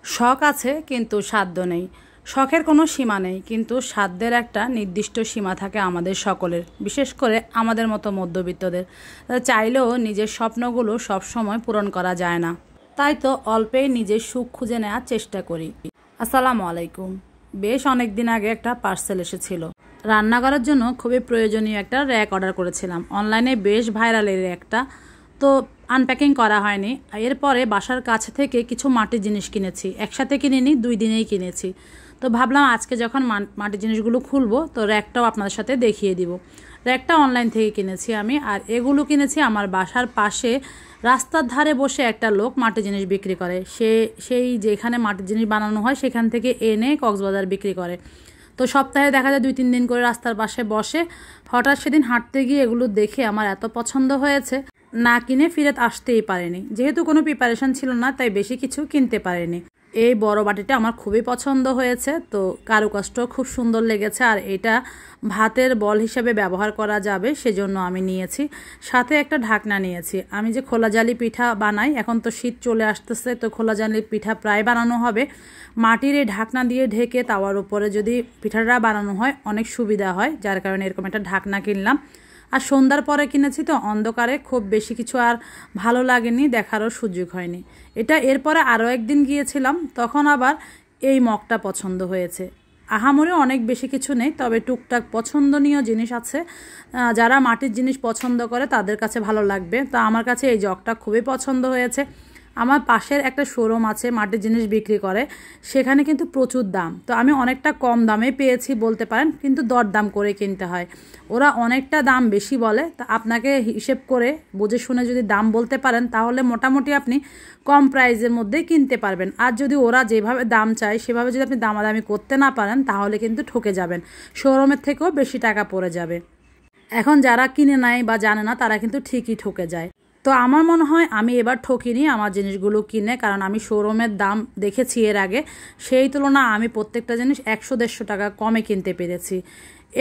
শখ আছে কিন্তু সাধ্য নেই। শখের কোনো সীমা নেই, কিন্তু সাধ্যের একটা নির্দিষ্ট সীমা থাকে আমাদের সকলের, বিশেষ করে আমাদের মতো মধ্যবিত্তদের। চাইলেও নিজের স্বপ্নগুলো সবসময় পূরণ করা যায় না, তাই তো অল্পেই নিজের সুখ খুঁজে নেওয়ার চেষ্টা করি। আসসালামু আলাইকুম। বেশ অনেক দিন আগে একটা পার্সেল এসেছিল। রান্না করার জন্য খুবই প্রয়োজনীয় একটা র্যাক অর্ডার করেছিলাম। অনলাইনে বেশ ভাইরাল এই র্যাকটা। তো আনপ্যাকিং করা হয়নি। এরপরে বাসার কাছে থেকে কিছু মাটির জিনিস কিনেছি। একসাথে কিনিনি, 2 দিনেই কিনেছি। তো ভাবলাম আজকে যখন মাটির জিনিসগুলো খুলবো, তো র্যাকটাও আপনাদের সাথে দেখিয়ে দিব। র্যাকটা অনলাইন থেকে কিনেছি আমি, আর এগুলো কিনেছি আমার বাসার পাশে রাস্তার ধারে বসে একটা লোক মাটির জিনিস বিক্রি করে। সেই যেখানে মাটির জিনিস বানানো হয় সেখান থেকে এনে কক্সবাজার বিক্রি করে। তো সপ্তাহে দেখা যায় 2-3 দিন করে রাস্তার পাশে বসে। হঠাৎ সেদিন হাঁটতে গিয়ে এগুলো দেখে আমার এত পছন্দ হয়েছে, না কিনে ফিরে আসতেই পারেনি। যেহেতু কোনো প্রিপারেশন ছিল না, তাই বেশি কিছু কিনতে পারেনি। এই বড় বাটিটা আমার খুবই পছন্দ হয়েছে। তো কারুকাজটাও খুব সুন্দর লেগেছে, আর এটা ভাতের বল হিসেবে ব্যবহার করা যাবে, সেজন্য আমি নিয়েছি। সাথে একটা ঢাকনা নিয়েছি। আমি যে খোলা জালি পিঠা বানাই, এখন তো শীত চলে আসতেছে, তো খোলা জালি পিঠা প্রায় বানানো হবে। মাটির এই ঢাকনা দিয়ে ঢেকে তাওয়ার উপরে যদি পিঠাটা বানানো হয় অনেক সুবিধা হয়, যার কারণে এরকম একটা ঢাকনা কিনলাম। আর সন্ধ্যার পরে কিনেছি, তো অন্ধকারে খুব বেশি কিছু আর ভালো লাগেনি, দেখারও সুযোগ হয়নি। এটা এরপরে আরও একদিন গিয়েছিলাম, তখন আবার এই মগটা পছন্দ হয়েছে। আহামরি অনেক বেশি কিছু নেই, তবে টুকটাক পছন্দনীয় জিনিস আছে। যারা মাটির জিনিস পছন্দ করে তাদের কাছে ভালো লাগবে। তো আমার কাছে এই জগটা খুবই পছন্দ হয়েছে। আমার পাশের একটা শোরুম আছে মাটির জিনিস বিক্রি করে, সেখানে কিন্তু প্রচুর দাম। তো আমি অনেকটা কম দামে পেয়েছি বলতে পারেন, কিন্তু দরদাম করে কিনতে হয়। ওরা অনেকটা দাম বেশি বলে, তা আপনাকে হিসেব করে বুঝে শুনে যদি দাম বলতে পারেন, তাহলে মোটামুটি আপনি কম প্রাইসের মধ্যেই কিনতে পারবেন। আর যদি ওরা যেভাবে দাম চায় সেভাবে যদি আপনি দামাদামি করতে না পারেন, তাহলে কিন্তু ঠকে যাবেন, শোরুমের থেকেও বেশি টাকা পড়ে যাবে। এখন যারা কিনে নেয় বা জানে না, তারা কিন্তু ঠিকই ঠকে যায়। তো আমার মনে হয় আমি এবার ঠকিনি আমার জিনিসগুলো কিনে, কারণ আমি শোরুমের দাম দেখেছি এর আগে। সেই তুলনায় আমি প্রত্যেকটা জিনিস 100-150 টাকা কমে কিনতে পেরেছি।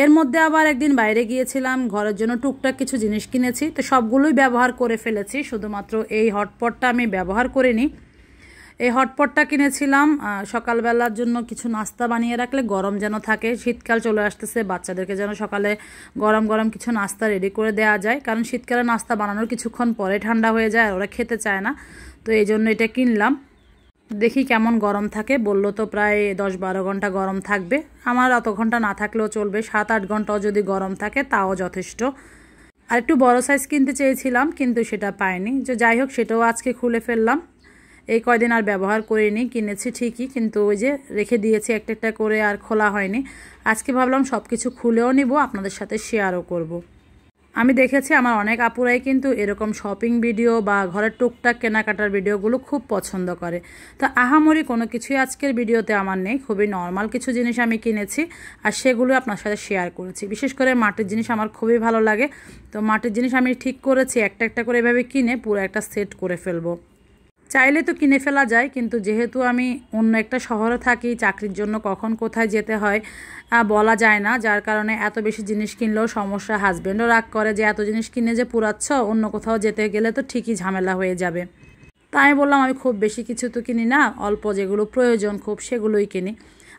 এর মধ্যে আবার একদিন বাইরে গিয়েছিলাম, ঘরের জন্য টুকটাক কিছু জিনিস কিনেছি। তো সবগুলোই ব্যবহার করে ফেলেছি, শুধুমাত্র এই হটপটটা আমি ব্যবহার করিনি। এই হটপটটা কিনেছিলাম সকালবেলার জন্য কিছু নাস্তা বানিয়ে রাখলে গরম যেন থাকে। শীতকাল চলে আসতেছে, বাচ্চাদেরকে যেন সকালে গরম গরম কিছু নাস্তা রেডি করে দেওয়া যায়, কারণ শীতকালে নাস্তা বানানোর কিছুক্ষণ পরে ঠান্ডা হয়ে যায়, আর ওরা খেতে চায় না। তো এই জন্য এটা কিনলাম। দেখি কেমন গরম থাকে। বললো তো প্রায় 10-12 ঘন্টা গরম থাকবে। আমার অত ঘন্টা না থাকলেও চলবে, 7-8 ঘন্টাও যদি গরম থাকে তাও যথেষ্ট। আর একটু বড় সাইজ কিনতে চেয়েছিলাম, কিন্তু সেটা পাইনি। যে যাই হোক, সেটাও আজকে খুলে ফেললাম। এই কয়দিন আর ব্যবহার করিনি, কিনেছি ঠিকই, কিন্তু ওই যে রেখে দিয়েছি একটা একটা করে, আর খোলা হয়নি। আজকে ভাবলাম সব কিছু খুলেও নিব, আপনাদের সাথে শেয়ারও করব। আমি দেখেছি আমার অনেক আপুরাই কিন্তু এরকম শপিং ভিডিও বা ঘরের টুকটাক কেনাকাটার ভিডিওগুলো খুব পছন্দ করে। তো আহামরি কোনো কিছুই আজকের ভিডিওতে আমার নেই, খুবই নর্মাল কিছু জিনিস আমি কিনেছি, আর সেগুলো আপনার সাথে শেয়ার করেছি। বিশেষ করে মাটির জিনিস আমার খুবই ভালো লাগে। তো মাটির জিনিস আমি ঠিক করেছি একটা একটা করে এভাবে কিনে পুরো একটা সেট করে ফেলবো। চাইলে তো কিনে ফেলা যায়, কিন্তু যেহেতু আমি অন্য একটা শহরে থাকি, চাকরির জন্য কখন কোথায় যেতে হয় বলা যায় না, যার কারণে এত বেশি জিনিস কিনলেও সমস্যা। হাজব্যান্ডও রাগ করে যে এত জিনিস কিনে যে পুরাচ্ছ, অন্য কোথাও যেতে গেলে তো ঠিকই ঝামেলা হয়ে যাবে। তাই আমি বললাম আমি খুব বেশি কিছু তো কিনি না, অল্প যেগুলো প্রয়োজন খুব সেগুলোই কিনি।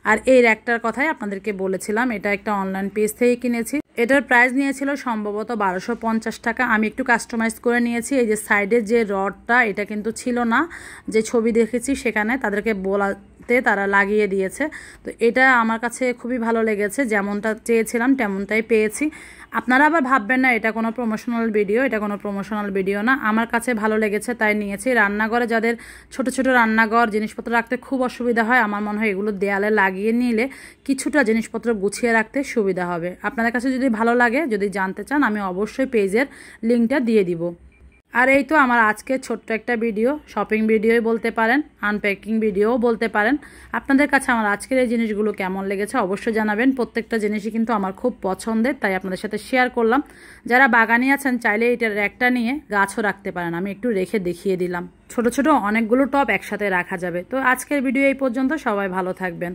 আর এই র্যাকটার কথাই আপনাদেরকে বলেছিলাম, এটা একটা অনলাইন পেজ থেকে কিনেছি। এটার প্রাইস নিয়েছিল সম্ভবত 1250 টাকা। আমি একটু কাস্টমাইজ করে নিয়েছি। এই যে সাইডের যে রডটা, এটা কিন্তু ছিল না, যে ছবি দেখেছি সেখানে তাদেরকে বলাতে তারা লাগিয়ে দিয়েছে। তো এটা আমার কাছে খুবই ভালো লেগেছে, যেমনটা চেয়েছিলাম তেমনটাই পেয়েছি। আপনারা আবার ভাববেন না এটা কোনো প্রমোশনাল ভিডিও, এটা কোনো প্রমোশনাল ভিডিও না। আমার কাছে ভালো লেগেছে তাই নিয়েছি। রান্নাঘরে যাদের ছোট ছোট রান্নাঘর জিনিসপত্র রাখতে খুব অসুবিধা হয়, আমার মনে হয় এগুলো দেয়ালে লাগিয়ে নিলে কিছুটা জিনিসপত্র গুছিয়ে রাখতে সুবিধা হবে। আপনাদের কাছে যদি ভালো লাগে, যদি জানতে চান, আমি অবশ্যই পেজের লিঙ্কটা দিয়ে দিব। আর এই তো আমার আজকের ছোট্ট একটা ভিডিও, শপিং ভিডিওই বলতে পারেন, আনপ্যাকিং ভিডিওও বলতে পারেন। আপনাদের কাছে আমার আজকের এই জিনিসগুলো কেমন লেগেছে অবশ্যই জানাবেন। প্রত্যেকটা জিনিসই কিন্তু আমার খুব পছন্দের, তাই আপনাদের সাথে শেয়ার করলাম। যারা বাগানি আছেন চাইলে এইটার একটা নিয়ে গাছও রাখতে পারেন, আমি একটু রেখে দেখিয়ে দিলাম। ছোট ছোট অনেকগুলো টব একসাথে রাখা যাবে। তো আজকের ভিডিও এই পর্যন্ত, সবাই ভালো থাকবেন।